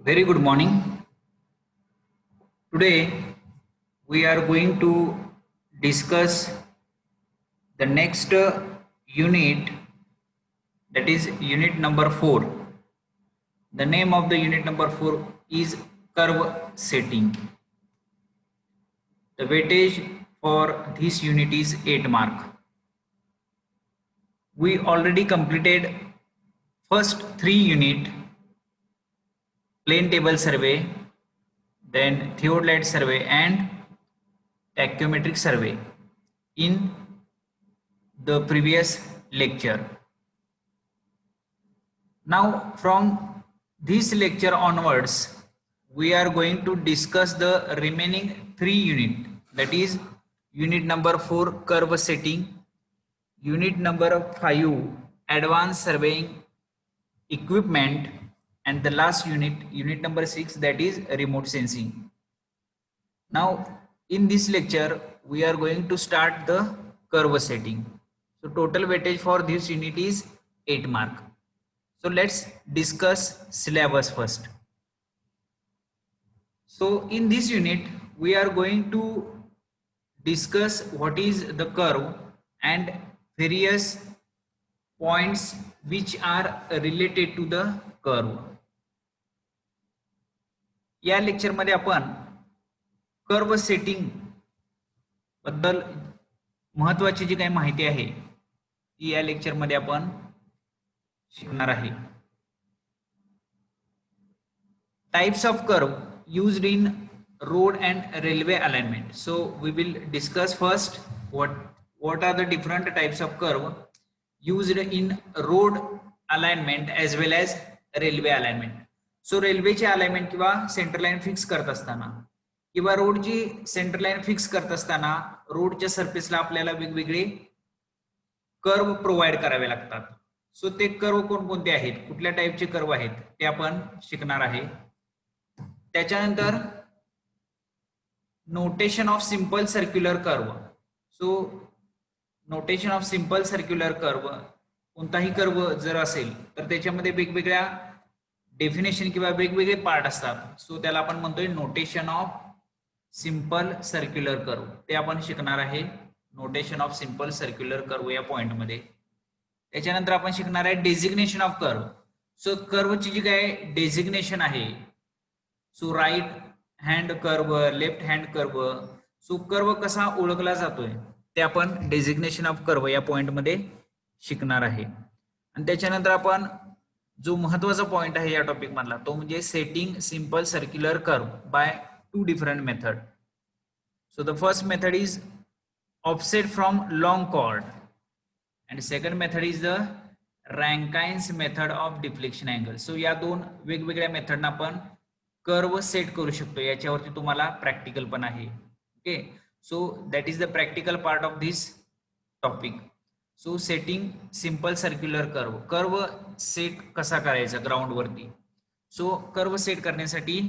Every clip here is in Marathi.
Very good morning. Today we are going to discuss the next unit, that is unit number 4. The name of the unit number 4 is curve setting. The weightage for this unit is 8 mark. We already completed first 3 unit, plane table survey, then theodolite survey and tachyometric survey in the previous lecture. Now from this lecture onwards, we are going to discuss the remaining 3 unit, that is unit number 4 curve setting, unit number 5 advanced surveying equipment, and the last unit, unit number 6, that is remote sensing. Now in this lecture we are going to start the curve setting. So total weightage for this unit is 8 mark. So let's discuss syllabus first. So in this unit we are going to discuss what is the curve and various points which are related to the curve. या लेक्चर मध्ये आपण कर्व सेटिंग बद्दल महत्त्वाची जी काही माहिती आहे ती या लेक्चर मध्ये आपण शिकणार आहे. Types of curve used in road and railway alignment. So we will discuss first what are the different types of curve used in road alignment as well as railway alignment. So रेल्वेची अलाइनमेंट किंवा सेंटर लाईन फिक्स करत असताना किंवा रोडची सेंटर लाईन फिक्स करत असताना रोडच्या सरफेसला आपल्याला वेगवेगळे कर्व प्रोव्हाइड करावे लागतात. सो ते कर्व कोणकोणते आहेत, कुठल्या टाईपचे कर्व आहेत ते आपण शिकणार आहे. त्याच्यानंतर notation of simple circular curve. So notation of simple circular curve, कोणताही कर्व जर असेल तर त्याच्यामध्ये वेगवेगळ्या डेफिनेशन किंवा वेगवेगळे पार्ट असतात. सो त्याला आपण म्हणतोय notation of simple circular curve. ते आपण शिकणार आहे notation of simple circular curve या पॉइंट मध्ये. त्याच्यानंतर आपण शिकणार आहे डेझिग्नेशन ऑफ कर्व. सो कर्वची जी काय डेझिग्नेशन आहे, so right hand curve, left hand curve, so curve कसा ओळखला जातोय ते आपण डेझिग्नेशन ऑफ कर्व या पॉइंट मध्ये शिकणार आहे. आणि त्याच्यानंतर आपण जो महत्वाचा पॉइंट आहे या टॉपिक मधला तो म्हणजे setting simple circular curve by two different method. So the first method is offset from long chord and second method is the Rankines method of deflection angle. So या दोन वेगवेगळ्या मेथडना आपण कर्व सेट करू शकतो. याच्यावरती तुम्हाला प्रॅक्टिकल पण आहे. Okay, so that is the practical part of this topic. So setting simple circular curve, curve set कसा करायचा ग्राउंड वरती. सो कर्व सेट करण्यासाठी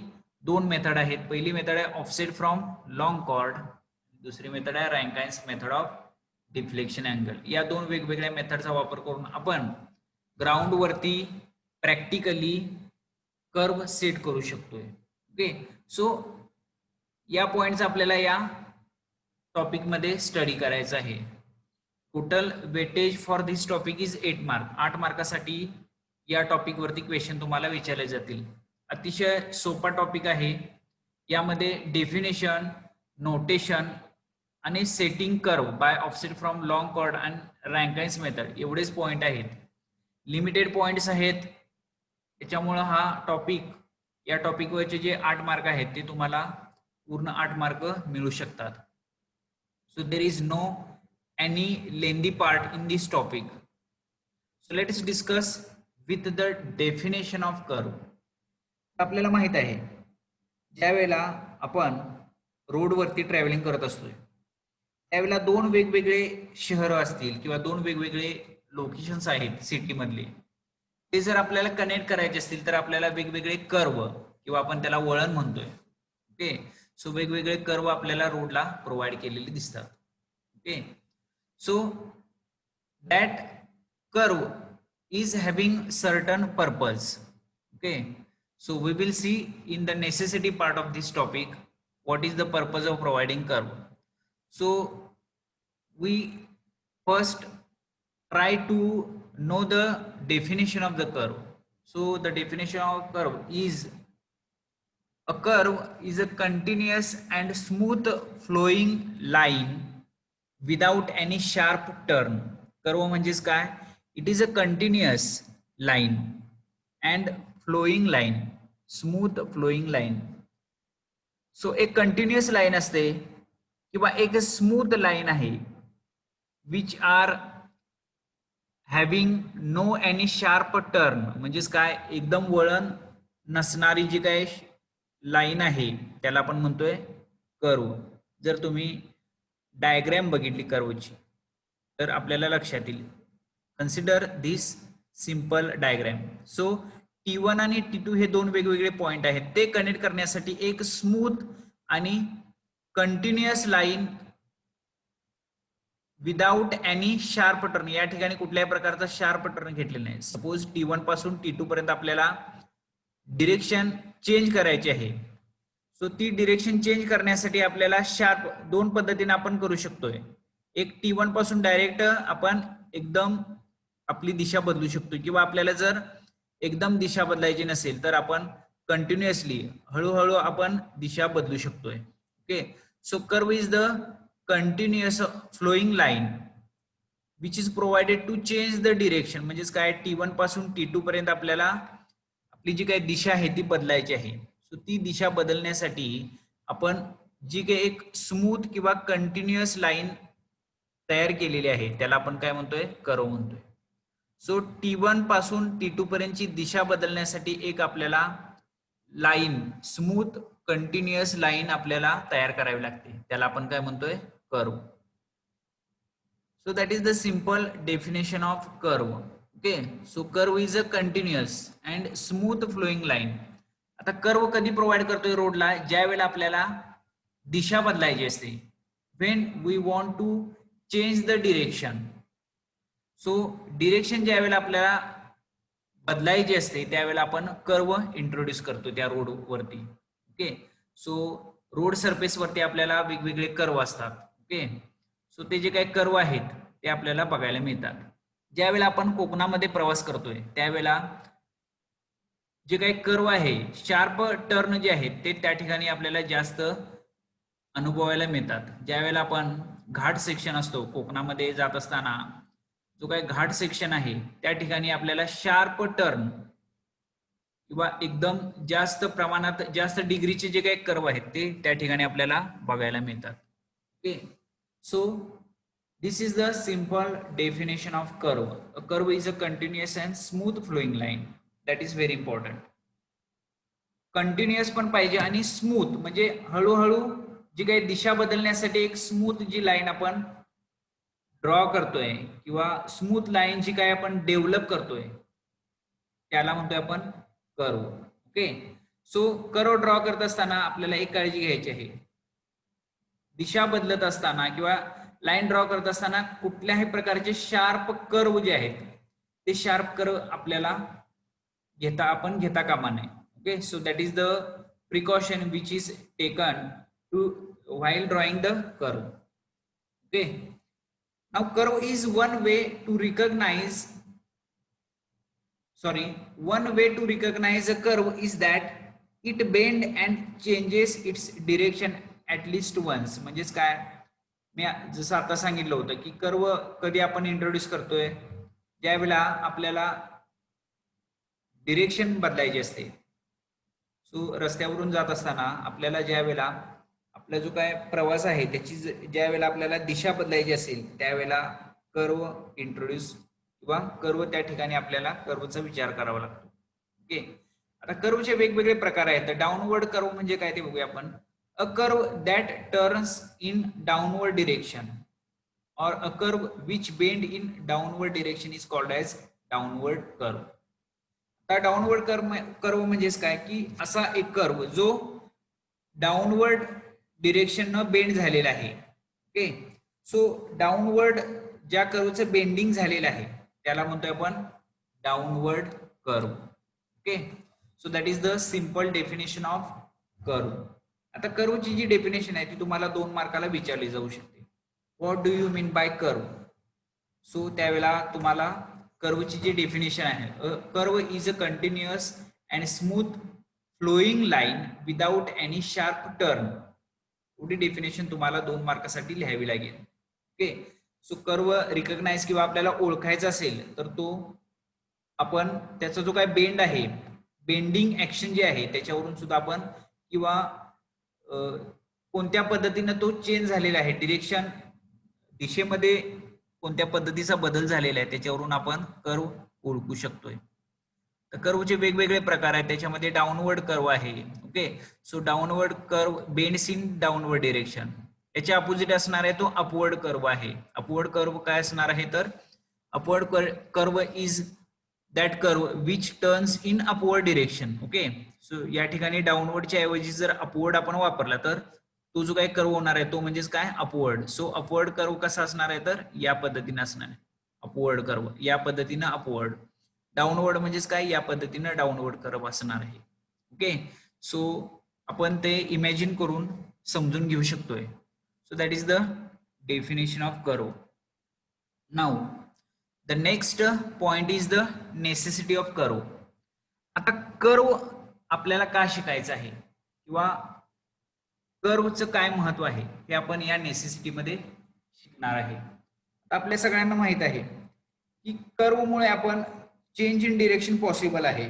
दोन मेथड आहेत. पहिली मेथड आहे ऑफसेट फ्रॉम लॉन्ग कॉर्ड, दुसरी मेथड आहे रँकाइन्स मेथड ऑफ डिफ्लेक्शन अँगल. या दोन वेगवेगळ्या मेथडचा वापर करून आपण ग्राउंड वरती प्रॅक्टिकली कर्व सेट करू शकतोय. ओके, सो या पॉइंटचा आपल्याला या टॉपिक मध्ये स्टडी करायचा आहे. Total weightage for this topic is 8 mark. 8 मार्कासाठी या टॉपिक वरती क्वेश्चन तुम्हाला विचारले जातील. अतिशय सोपा टॉपिक आहे. यामध्ये डेफिनेशन, नोटेशन आणि setting curve by offset from long chord and Rankine's method एवढेच पॉइंट आहेत. लिमिटेड पॉइंट्स आहेत. त्याच्यामुळं हा टॉपिक, या टॉपिकवरचे जे 8 मार्क आहेत ते तुम्हाला पूर्ण 8 मार्क मिळू शकतात. So there is no any lengthy part in this topic. So let us discuss with the definition of curve. आपल्याला माहित आहे ज्या वेळेला आपण रोडवरती ट्रॅव्हलिंग करत असतोय त्यावेळेला दोन वेगवेगळे शहर असतील किंवा दोन वेगवेगळे लोकेशन्स आहेत सिटी मधले, ते जर आपल्याला कनेक्ट करायचे असतील तर आपल्याला वेगवेगळे कर्व किंवा आपण त्याला वळण म्हणतोय. ओके, सो वेगवेगळे कर्व आपल्याला रोडला प्रोव्हाइड केलेले दिसतात. Okay, so that curve is having certain purpose. Okay, So we will see in the necessity part of this topic what is the purpose of providing curve. So we first try to know the definition of the curve. So the definition of curve is a curve is a continuous and smooth flowing line without any sharp turn. Curve म्हणजेच काय? It is a continuous line and flowing line, smooth flowing line. So एक कंटिन्युअस लाईन असते किंवा एक स्मूथ लाईन आहे which are having no any sharp turn. म्हणजेच काय? एकदम वळण नसणारी जी काय लाईन आहे त्याला आपण म्हणतोय कर्व. जर तुम्ही डायग्रॅम बघितली कर्वची तर आपल्याला लक्षात येईल. कन्सिडर दिस सिंपल डायग्रॅम. सो T1 आणि T2 हे दोन वेगवेगळे पॉइंट आहेत. ते कनेक्ट करण्यासाठी एक स्मूथ आणि continuous line without any sharp turn. या ठिकाणी कुठल्याही प्रकारचा शार्प टर्न घेतलेला नाही. सपोज T1 पासून T2 पर्यंत आपल्याला डिरेक्शन चेंज करायची आहे. सो ती डिरेक्शन चेंज करण्यासाठी आपल्याला शार्प दोन पद्धतीने आपण करू शकतोय. एक T1 पासून डायरेक्ट आपण एकदम आपली दिशा बदलू शकतो किंवा आपल्याला जर एकदम दिशा बदलायची नसेल तर आपण कंटिन्युअसली हळूहळू आपण दिशा बदलू शकतोय. Okay. So curve is the continuous flowing line which is provided to change the direction. म्हणजेच काय? T1 पासून T2 पर्यंत आपल्याला आपली जी काही दिशा आहे ती बदलायची आहे. सो ती दिशा बदलण्यासाठी आपण जी काही एक स्मूथ किंवा कंटिन्युअस लाईन तयार केलेली आहे त्याला आपण काय म्हणतोय? कर्व म्हणतोय. सो T1 पासून T2 पर्यंतची दिशा बदलण्यासाठी एक आपल्याला लाईन, स्मूथ कंटिन्युअस लाईन आपल्याला तयार करावी लागते. त्याला आपण काय म्हणतोय? Curve. So that is the simple definition of curve. Okay. So curve is a continuous and smooth flowing line. आता कर्व कधी प्रोव्हाइड करतोय रोडला? ज्या वेळेला आपल्याला दिशा बदलायची असते. When we want to change the direction. So direction ज्या वेळेला आपल्याला बदलायची असते त्यावेळेला आपण कर्व इंट्रोड्यूस करतो त्या रोड वरती. ओके. सो रोड सरफेस वरती आपल्याला वेगवेगळे कर्व असतात. ओके. सो ते जे काही कर्व आहेत ते आपल्याला बघायला मिळतात. ज्यावेळेला आपण कोकणामध्ये प्रवास करतोय त्यावेळेला जे काही कर्व आहे, शार्प टर्न जे आहेत ते त्या ठिकाणी आपल्याला जास्त अनुभवायला मिळतात. ज्यावेळेला आपण घाट सेक्शन असतो कोकणामध्ये जात असताना, जो काही घाट सेक्शन आहे त्या ठिकाणी आपल्याला शार्प टर्न किंवा एकदम जास्त प्रमाणात जास्त डिग्रीचे जे काही कर्व आहेत ते त्या ठिकाणी आपल्याला बघायला मिळतात. Okay. So this is the simple definition of curve. A curve is a continuous and smooth flowing line. That is very important. Continuous पण पाहिजे आणि स्मूथ म्हणजे हळूहळू जी काही दिशा बदलण्यासाठी एक स्मूथ जी लाईन आपण ड्रॉ करतोय किंवा स्मूथ लाईन जी काय आपण डेव्हलप करतोय त्याला म्हणतोय आपण curve. Okay. So curve draw करत असताना आपल्याला एक काळजी घ्यायची आहे. दिशा बदलत असताना किंवा लाईन ड्रॉ करत असताना कुठल्याही प्रकारचे शार्प कर्व जे आहेत ते शार्प कर्व आपल्याला घेता कामा नये. Okay. So that is the precaution which is taken to while drawing the curve. Okay. Now curve is one way to recognize a curve is that it bend and changes its direction at least once. म्हणजेच काय? मी जसं आता सांगितलं होतं की कर्व कधी आपण इंट्रोड्यूस करतोय? ज्यावेळेला आपल्याला डिरेक्शन बदलायची असते. सो रस्त्यावरून जात असताना आपल्याला ज्या वेळेला आपला जो काय प्रवास आहे त्याची ज्या वेळेला आपल्याला दिशा बदलायची असेल त्यावेळेला कर्व इंट्रोड्यूस किंवा कर्व त्या ठिकाणी आपल्याला कर्वचा विचार करावा लागतो. ओके. आता कर्वचे वेगवेगळे प्रकार आहेत. डाऊनवर्ड कर्व म्हणजे काय ते बघूया आपण. A curve that turns in downward direction or a curve which bend in downward direction is called as downward curve. आता डाऊनवर्ड कर्व म्हणजेच काय की असा एक कर्व जो डाऊनवर्ड डिरेक्शन न बेंड झालेला आहे. ओके. सो डाऊनवर्ड ज्या कर्वचं बेंडिंग झालेलं आहे त्याला म्हणतोय आपण downward curve. Okay. So that is the simple definition of curve. आता कर्वची जी डेफिनेशन आहे ती तुम्हाला 2 मार्काला विचारली जाऊ शकते. What do you mean by curve? So त्यावेळेला तुम्हाला कर्वची जी डेफिनेशन आहे, curve is a continuous and smooth flowing line without any sharp turn. एवढी डेफिनेशन तुम्हाला 2 मार्कासाठी लिहावी लागेल. ओके. सो कर्व रिकग्नाइज किंवा आपल्याला ओळखायचा असेल तर तो आपण त्याचा जो काय बेंड आहे, बेंडिंग ऍक्शन जे आहे त्याच्यावरून सुद्धा आपण किंवा कोणत्या पद्धतीने तो चेंज झालेला आहे, डिरेक्शन दिशेमध्ये कोणत्या पद्धतीचा बदल झालेला आहे त्याच्यावरून आपण कर्व ओळखू शकतोय. तर कर्वचे वेगवेगळे प्रकार आहेत. त्याच्यामध्ये डाऊनवर्ड कर्व आहे. Okay. So downward curve bends in downward direction. याच्या अपोजिट असणार आहे तो अपवर्ड कर्व आहे. अपवर्ड कर्व काय असणार आहे तर upward curve is that curve which turns in upward direction. Okay. So या ठिकाणी डाऊनवर्डच्या ऐवजी जर अपवर्ड आपण वापरला तर तो जो काही कर्व होणार आहे तो म्हणजेच काय अपवर्ड. सो अपवर्ड कर्व कसा असणार आहे तर या पद्धतीने असणार आहे. अपवर्ड कर्व या पद्धतीनं अपवर्ड. डाऊनवर्ड म्हणजेच काय या पद्धतीनं डाऊनवर्ड कर्व असणार आहे. ओके. सो आपण ते इमॅजिन करून समजून घेऊ शकतोय. So that is the definition of curve. Now the next point is the necessity of curve. आता कर्व आपल्याला का शिकायचं आहे किंवा कर्वचं काय महत्व आहे हे आपण या नेसेसिटी मध्ये शिकणार आहे. आपल्या सगळ्यांना माहित आहे की कर्वमुळे आपण चेंज इन डिरेक्शन पॉसिबल आहे.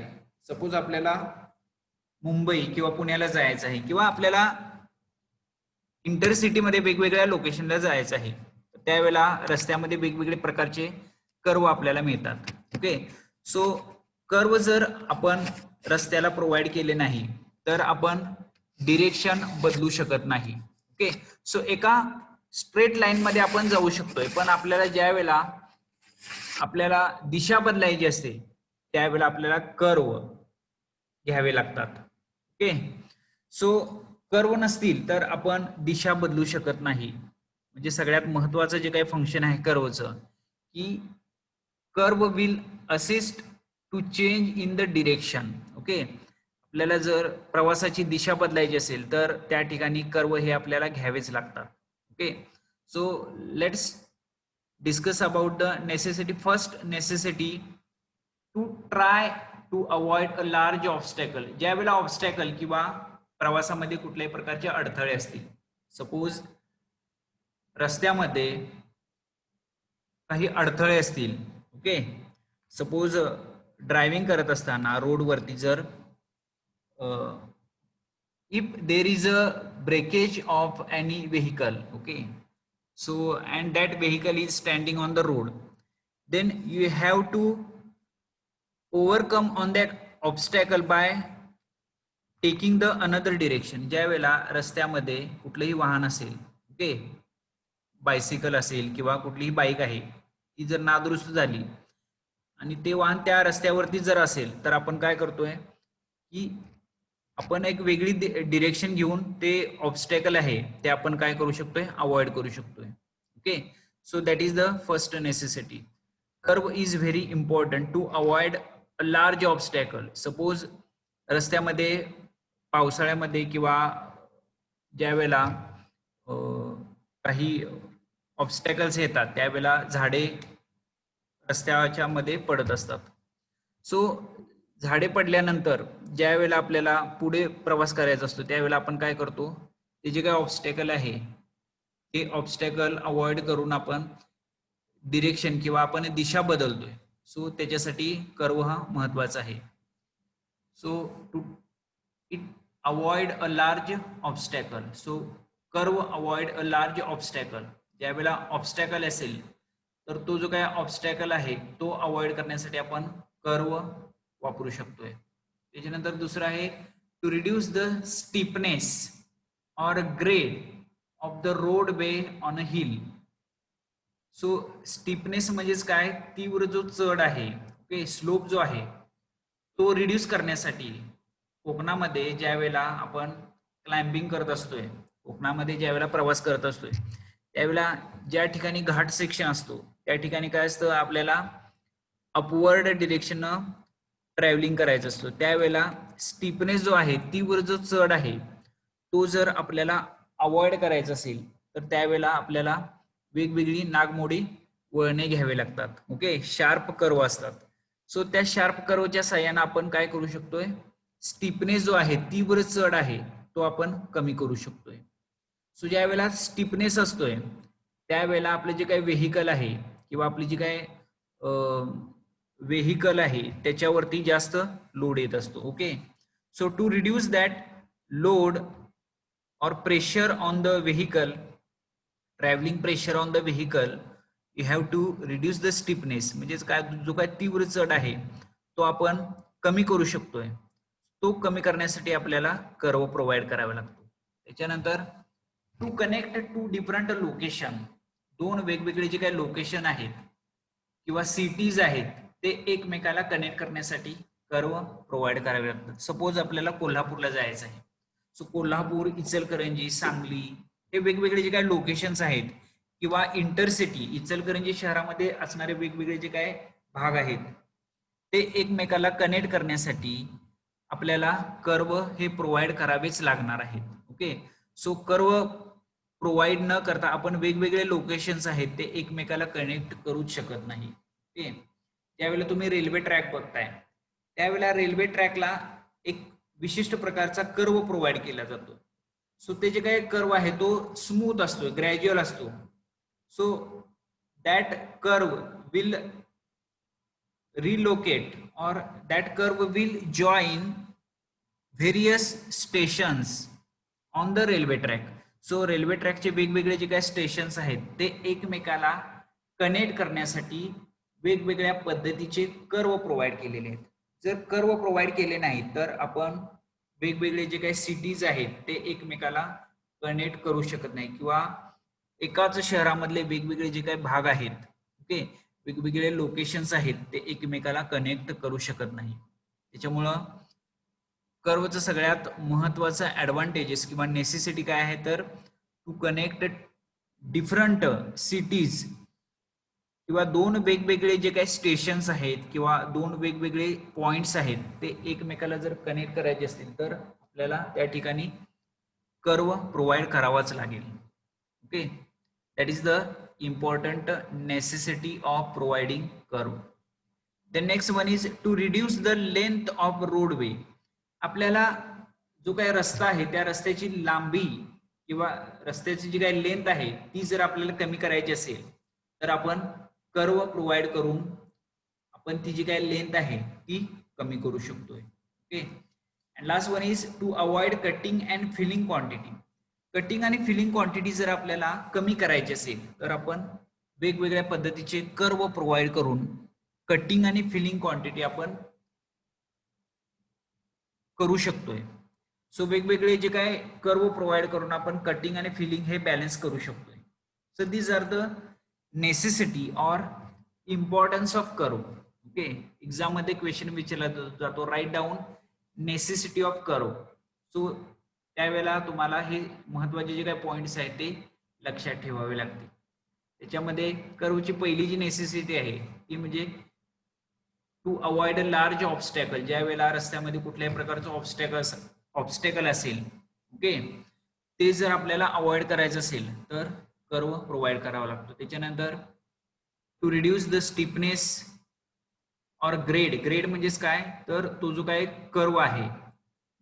सपोज आपल्याला मुंबई किंवा पुण्याला जायचं आहे किंवा आपल्याला इंटरसिटी मध्ये वेगवेगळ्या लोकेशनला जायचं आहे, त्यावेळेला रस्त्यामध्ये वेगवेगळे प्रकारचे कर्व आपल्याला मिळतात. ओके. सो कर्व जर आपण रस्त्याला प्रोव्हाइड केले नाही तर आपण डिरेक्शन बदलू शकत नाही. ओके. सो एका स्ट्रेट लाईन मध्ये आपण जाऊ शकतोय, पण आपल्याला ज्या वेळेला आपल्याला दिशा बदलायची असते त्यावेळेला आपल्याला कर्व घ्यावे लागतात. ओके. सो कर्व नसतील तर आपण दिशा बदलू शकत नाही. म्हणजे सगळ्यात महत्वाचं जे काही फंक्शन आहे कर्वचं की curve will assist to change in the direction. Okay. आपल्याला जर प्रवासाची दिशा बदलायची असेल तर त्या ठिकाणी कर्व हे आपल्याला घ्यावेच लागतात. Okay. So let's discuss about the necessity. First necessity to try to avoid a large obstacle. ज्यावेळेला ऑब्स्टॅकल किंवा प्रवासामध्ये कुठल्याही प्रकारचे अडथळे असतील, सपोज रस्त्यामध्ये काही अडथळे असतील. ओके. सपोज ड्रायव्हिंग करत असताना रोडवरती जर if there is a breakage of any vehicle, okay, so and that vehicle is standing on the road, then you have to overcome on that obstacle by taking the another direction. ज्या वेळेला रस्त्यामध्ये कुठलंही वाहन असेल, ओके, बायसिकल असेल किंवा कुठलीही बाईक आहे, ती जर नादुरुस्त झाली आणि ते वाहन त्या रस्त्यावरती जर असेल तर आपण काय करतोय की आपण एक वेगळी डिरेक्शन घेऊन ते ऑब्स्टॅकल आहे ते आपण काय करू शकतोय, अवॉइड करू शकतोय. Okay. So that is the first necessity. Curve is very important to avoid a large obstacle. Suppose रस्त्यामध्ये पावसाळ्यामध्ये किंवा ज्या वेळेला काही ऑब्स्टॅकल्स येतात त्यावेळेला झाडे रस्त्याच्या मध्ये पडत असतात. सो झाडे पडल्यानंतर ज्या वेळेला आपल्याला पुढे प्रवास करायचा असतो त्यावेळेला आपण काय करतो, ते जे काही ऑब्स्टॅकल आहे ते ऑब्स्टॅकल अवॉइड करून आपण डिरेक्शन किंवा आपण दिशा बदलतोय. सो त्याच्यासाठी कर्व हा महत्वाचा आहे. So to it avoid a large obstacle. So curve avoid a large obstacle. ज्यावेळेला ऑब्स्टॅकल असेल तर तो जो काही ऑब्स्टॅकल आहे तो अवॉइड करण्यासाठी आपण कर्व वापरू शकतोय. त्याच्यानंतर दुसरं आहे to reduce the steepness or grade of the roadway on a hill. So steepness म्हणजेच काय, तीव्र जो चढ आहे, ओके, स्लोप जो आहे तो रिड्यूस करण्यासाठी कोकणामध्ये ज्या वेळेला आपण क्लाइम्बिंग करत असतोय, कोकणामध्ये ज्या वेळेला प्रवास करत असतोय त्यावेळेला ज्या ठिकाणी घाट सेक्शन असतो त्या ठिकाणी काय असतं, आपल्याला अपवर्ड डिरेक्शन ट्रॅव्हलिंग करायचं असतो त्यावेळेला स्टिपनेस जो आहे ती वर जो चढ आहे तो जर आपल्याला अवॉइड करायचा असेल तर त्यावेळेला आपल्याला वेगवेगळी नागमोडी वळणे घ्यावे लागतात. ओके, शार्प कर्व असतात. सो त्या शार्प कर्वच्या साह्याने आपण काय करू शकतोय, स्टिपनेस जो आहे ती वर चढ आहे तो आपण कमी करू शकतोय. सो ज्या वेळेला स्टिपनेस असतोय त्यावेळेला आपले जे काही व्हेकल आहे किंवा आपली जी काय व्हेकल आहे त्याच्यावरती जास्त लोड येत असतो. Okay, so to reduce that load or pressure on the vehicle, traveling pressure on the vehicle, you have to reduce the stiffness. म्हणजे काय जो काय तीव्र चढ आहे तो आपण कमी करू शकतोय. तो कमी करण्यासाठी आपल्याला कर्व प्रोव्हाइड करावा लागतो. त्याच्यानंतर to connect to different location, दोन वेगवेगळे जे काही लोकेशन आहेत किंवा सिटीज आहेत ते एकमेकाला कनेक्ट करण्यासाठी कर्व प्रोव्हाइड करावे लागतात. सपोज आपल्याला कोल्हापूरला जायचं आहे, सो कोल्हापूर, इचलकरंजी, सांगली हे वेगवेगळे जे काही लोकेशन्स आहेत किंवा इंटरसिटी इचलकरंजी शहरामध्ये असणारे वेगवेगळे जे काय भाग आहेत ते एकमेकाला कनेक्ट करण्यासाठी आपल्याला कर्व हे प्रोव्हाइड करावेच लागणार आहेत. ओके, सो कर्व प्रोव्हाइड न करता आपण वेगवेगळे लोकेशन्स आहेत ते एकमेकाला कनेक्ट करूच शकत नाही. ओके, त्यावेळेला तुम्ही रेल्वे ट्रॅक बघताय त्यावेळेला रेल्वे ट्रॅकला एक विशिष्ट प्रकारचा कर्व प्रोव्हाइड केला जातो. सो ते जे काही कर्व आहे तो स्मूथ असतो, ग्रॅज्युअल असतो. So that curve will relocate और that curve will join various stations on the railway track. So railway ट्रॅकचे वेगवेगळे जे काही स्टेशन्स आहेत ते एकमेकाला कनेक्ट करण्यासाठी वेगवेगळ्या पद्धतीचे कर्व प्रोव्हाइड केलेले आहेत. जर कर्व प्रोव्हाइड केले नाही तर आपण वेगवेगळे जे काही सिटीज आहेत ते एकमेकाला कनेक्ट करू शकत नाही किंवा एकाच शहरामधले वेगवेगळे जे काही भाग आहेत, ओके, वेगवेगळे लोकेशन्स आहेत ते एकमेकाला कनेक्ट करू शकत नाही. त्याच्यामुळं कर्वचं सगळ्यात महत्वाचं ऍडव्हान्टेजेस किंवा नेसेसिटी काय आहे तर टू कनेक्ट डिफरंट सिटीज किंवा दोन वेगवेगळे जे काही स्टेशन्स आहेत किंवा दोन वेगवेगळे पॉइंट्स आहेत ते एकमेकाला जर कनेक्ट करायचे असतील तर आपल्याला त्या ठिकाणी कर्व प्रोव्हाइड करावाच लागेल. Okay, that is the important necessity of providing curve. The next one is to reduce the length of roadway. आपल्याला जो काही रस्ता आहे त्या रस्त्याची लांबी किंवा रस्त्याची जी काही लेंथ आहे ती जर आपल्याला कमी करायची असेल तर आपण कर्व प्रोव्हाइड करून आपण ती जी काही लेंथ आहे ती कमी करू शकतोय. Okay, and last one is to avoid cutting and filling quantity. Cutting आणि फिलिंग क्वांटिटी जर आपल्याला कमी करायची असेल तर आपण वेगवेगळ्या पद्धतीचे कर्व प्रोव्हाइड करून कटिंग आणि फिलिंग क्वांटिटी आपण करू शकतोय. सो वेगवेगळे जे काय कर्व प्रोव्हाइड करून आपण कटिंग आणि फिलिंग हे बॅलन्स करू शकतोय. So these are the necessity और importance of curve. Okay, exam मध्ये क्वेश्चन विचारला जातो, write down necessity of curve. So त्यावेळेला तुम्हाला हे महत्वाचे जे काही पॉइंट्स आहेत ते लक्षात ठेवावे लागतील. त्याच्यामध्ये कर्वची पहिली जी नेसेसिटी आहे ती म्हणजे to avoid a large obstacle. ज्या वेळेला रस्त्यामध्ये कुठल्याही प्रकारचं ऑब्स्टॅकल असेल, ओके, ते जर आपल्याला अवॉइड करायचं असेल तर कर्व प्रोव्हाइड करावा लागतो. त्याच्यानंतर टू रिड्यूस द स्टिफनेस और ग्रेड. ग्रेड म्हणजेच काय तर तो जो काय कर्व आहे,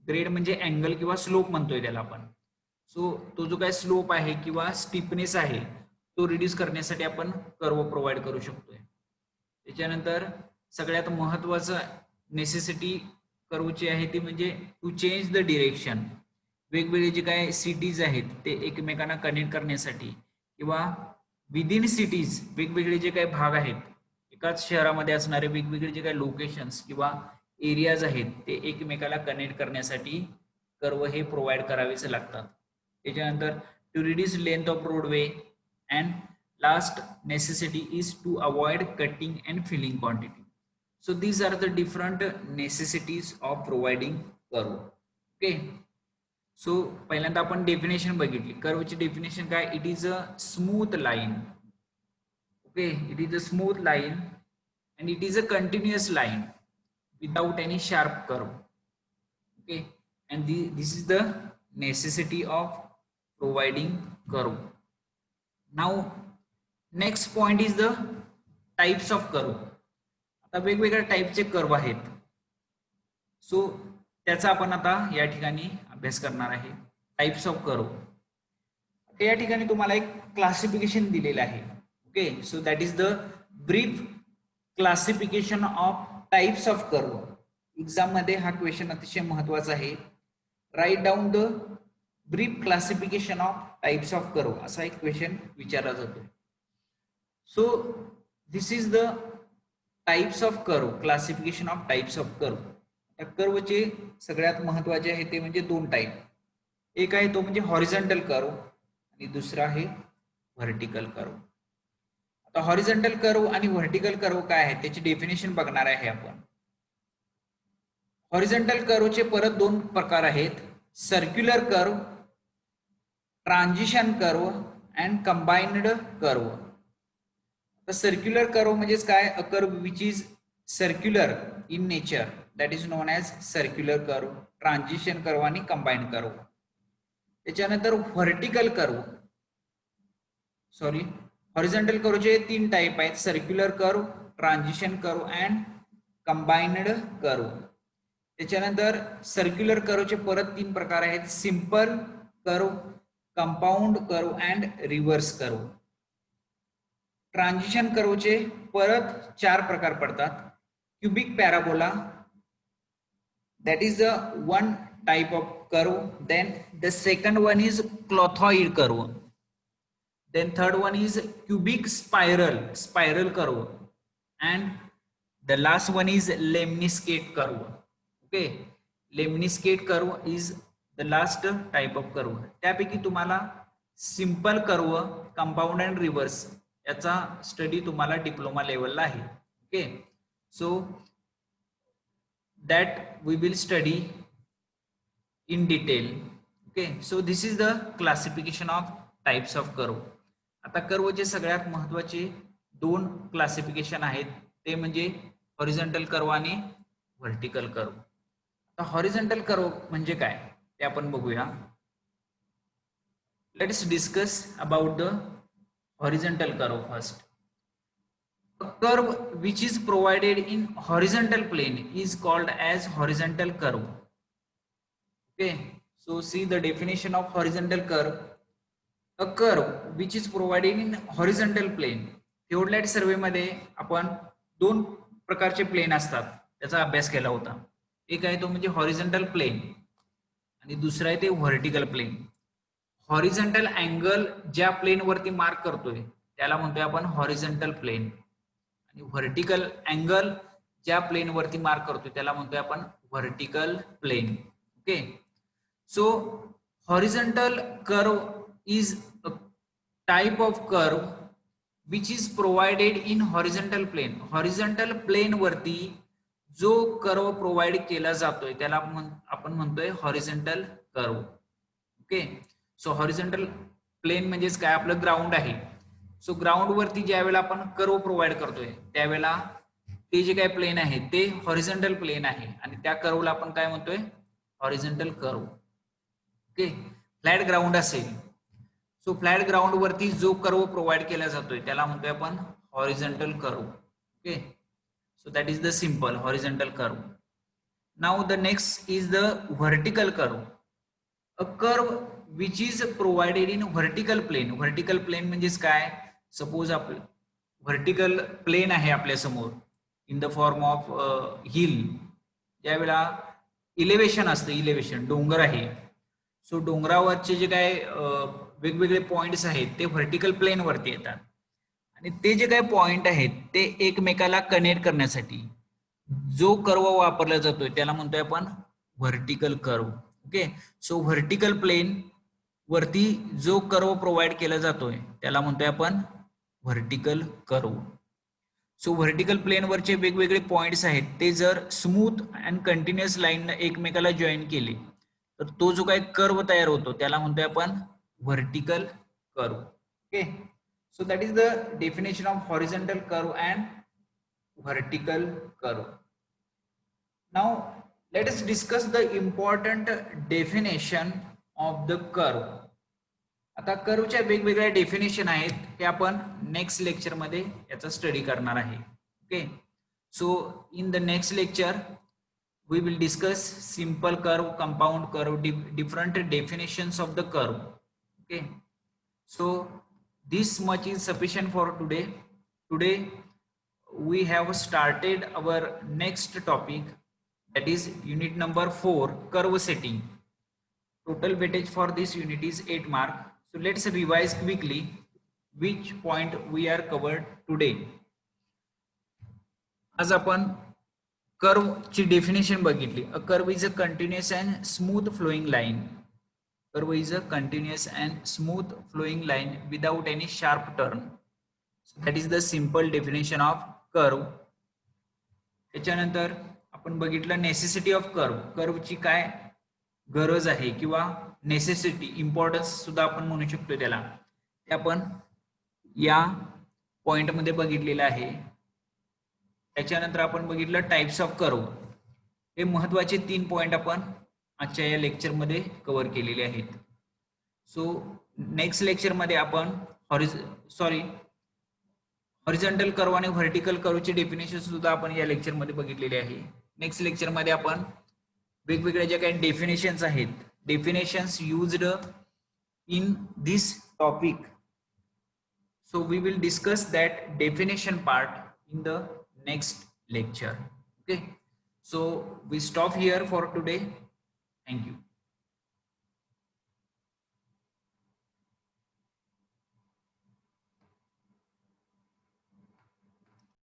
ग्रेड म्हणजे अँगल किंवा स्लोप म्हणतोय त्याला आपण. सो तो जो काय स्लोप आहे किंवा स्टिफनेस आहे तो रिड्यूस करण्यासाठी आपण कर्व प्रोव्हाइड करू शकतोय. त्याच्यानंतर सगळ्यात महत्वाचं नेसेसिटी कर्वची आहे ती म्हणजे टू चेंज द डिरेक्शन. वेगवेगळे जे काय सिटीज आहेत ते एकमेकांना कनेक्ट करण्यासाठी किंवा विदिन सिटीज वेगवेगळे जे काही भाग आहेत एकाच शहरामध्ये असणारे वेगवेगळे जे काही लोकेशन्स किंवा एरियाज आहेत ते एकमेकाला कनेक्ट करण्यासाठी कर्व हे प्रोव्हाइड करावेच लागतात. त्याच्यानंतर to reduce length of roadway and last necessity is to avoid cutting and filling quantity. So these are the different necessities of providing curve. Okay, so पहिल्यांदा आपण डेफिनेशन बघितली. कर्वची डेफिनेशन काय, it is a smooth line. Okay, it is a smooth line and it is a continuous line without any sharp curve. Okay, and this is the necessity of providing curve. Now next point is the types of curve. आता वेगवेगळ्या टाईपचे कर्व आहेत. सो त्याचा आपण आता या ठिकाणी अभ्यास करणार आहे. Types of curve. या ठिकाणी तुम्हाला एक क्लासिफिकेशन दिलेलं आहे. Okay, so that is the brief classification of types of curve. Exam मध्ये हा क्वेश्चन अतिशय महत्वाचा आहे. Write down the brief classification of types of curve असा एक क्वेश्चन विचारला जातो. So this is the types of curve, classification of types of curve. कर्वचे सगळ्यात महत्वाचे आहे ते म्हणजे दोन टाइप. एक आहे तो म्हणजे हॉरिझॉन्टल कर्व आणि दुसरा आहे व्हर्टिकल कर्व. आता हॉरिझॉन्टल कर्व आणि व्हर्टिकल कर्व काय आहे त्याची डेफिनेशन बघणार आहे आपण. हॉरिझॉन्टल कर्वचे परत दोन प्रकार आहेत, circular curve, transition curve and combined curve. तर सर्क्युलर कर्व म्हणजे काय, अ curve which is circular in nature, that is known as circular curve, transition curve आणि combined curve. त्याच्यानंतर व्हर्टिकल कर्व, सॉरी हॉरिझॉन्टल कर्वचे तीन टाइप आहेत, circular curve, transition curve and combined curve. त्याच्यानंतर सर्क्युलर कर्वचे परत तीन प्रकार आहेत, simple curve, compound curve and reverse curve. Transition कर्वचे परत चार प्रकार पडतात, cubic parabola, that is the one type of curve. Then the second one is clothoid curve. Then third one is cubic spiral curve, and the last one is lemniscate curve. Okay, lemniscate curve is the last type of curve. त्यापैकी तुम्हाला simple curve, compound and reverse याचा स्टडी तुम्हाला डिप्लोमा लेवलला आहे. Okay, so that we will study in detail. Okay, so this is the classification of types of curve. आता कर्वचे सगळ्यात महत्वाचे दोन क्लासिफिकेशन आहेत, ते म्हणजे हॉरिझॉन्टल कर्व आणि व्हर्टिकल कर्व. आता हॉरिझॉन्टल कर्व म्हणजे काय ते आपण बघूया. Let's discuss about the horizontal curve first. A curve which is provided in horizontal plane is called as horizontal curve. Okay, so see the definition of horizontal curve. A curve which is provided in horizontal plane. थिओडलाइट सर्वे मध्ये आपण दोन प्रकारचे प्लेन असतात त्याचा अभ्यास केला होता. एक आहे तो म्हणजे हॉरिझॉन्टल प्लेन आणि दुसरा आहे ते व्हर्टिकल प्लेन. हॉरिझॉन्टल अँगल ज्या प्लेन वरती मार्क करतोय त्याला म्हणतोय आपण हॉरिझॉन्टल प्लेन, आणि व्हर्टिकल अँगल ज्या प्लेन वरती मार्क करतोय त्याला म्हणतोय आपण vertical plane. Okay, so horizontal curve is a type of curve which is provided in horizontal plane. Horizontal plane वरती जो कर्व प्रोव्हाइड केला जातोय त्याला आपण म्हणतोय horizontal curve. Okay, so horizontal plane म्हणजेच काय, आपलं ग्राउंड आहे. सो ग्राउंड वरती ज्या वेळेला आपण कर्व प्रोव्हाइड करतोय त्यावेळेला ते जे काय प्लेन आहे ते हॉरिझॉन्टल प्लेन आहे आणि त्या कर्वला आपण काय म्हणतोय, horizontal curve. Okay, flat ground असेल, सो फ्लॅट ग्राउंड वरती जो कर्व प्रोव्हाइड केला जातोय त्याला म्हणतोय आपण horizontal curve. Okay, so that is the simple horizontal curve. Now the next is the vertical curve. A curve which is provided in vertical plane. Vertical plane म्हणजेच काय, सपोज आपलं व्हर्टिकल प्लेन आहे आपल्या समोर in the form of hill. ज्यावेळेला इलेव्हेशन असतं, इलेव्हेशन डोंगर आहे, सो डोंगरावरचे जे काय वेगवेगळे पॉइंट्स आहेत ते व्हर्टिकल प्लेन वरती येतात आणि ते जे काही पॉइंट आहेत ते एकमेकाला कनेक्ट करण्यासाठी जो कर्व वापरला जातोय त्याला म्हणतोय आपण vertical curve. Okay, so vertical plane वरती जो कर्व प्रोव्हाइड केला जातोय त्याला म्हणतोय आपण vertical curve. So vertical plane वरचे वेगवेगळे पॉइंट्स आहेत ते जर स्मूथ अँड कंटिन्युअस लाईन एकमेकाला जॉईन केले तर तो जो काही कर्व तयार होतो त्याला म्हणतोय आपण vertical curve. Okay, so that is the definition of horizontal curve and vertical curve. Now let us discuss the important definition of the curve. आता कर्वच्या वेगवेगळ्या डेफिनेशन आहेत ते आपण नेक्स्ट लेक्चर मध्ये याचा स्टडी करणार आहे. Okay, so in the next lecture we will discuss simple curve, compound curve, different definitions of the curve. Okay, so this much is sufficient for today. Today we have started our next topic, that is unit number 4, curve setting. Total weightage for this unit is 8 mark. So let's revise quickly which point we are covered today. आज आपण कर्व ची डेफिनेशन बघितली. A curve is a continuous and smooth flowing line. Curve is a continuous and smooth flowing line without any sharp turn. That is the simple definition of curve. त्याच्यानंतर आपण बघितलं नेसेसिटी ऑफ कर्व. कर्वची काय गरज आहे किंवा नेसेसिटी, इम्पॉर्टन्स सुद्धा आपण म्हणू शकतो त्याला, ते आपण या पॉइंट मध्ये बघितलेलं आहे. त्याच्यानंतर आपण बघितलं टाइप्स ऑफ कर्व. हे महत्वाचे 3 पॉइंट आपण आजच्या या लेक्चर मध्ये कव्हर केलेले आहेत. सो नेक्स्ट लेक्चर मध्ये आपण हॉरिझॉन्टल कर्व आणि व्हर्टिकल कर्वचे डेफिनेशन सुद्धा आपण या लेक्चर मध्ये बघितलेले आहे. नेक्स्ट लेक्चर मध्ये आपण वेगवेगळ्या ज्या काही डेफिनेशन्स आहेत, definitions used in this topic, so we will discuss that definition part in the next lecture. Okay, so we stop here for today. Thank you.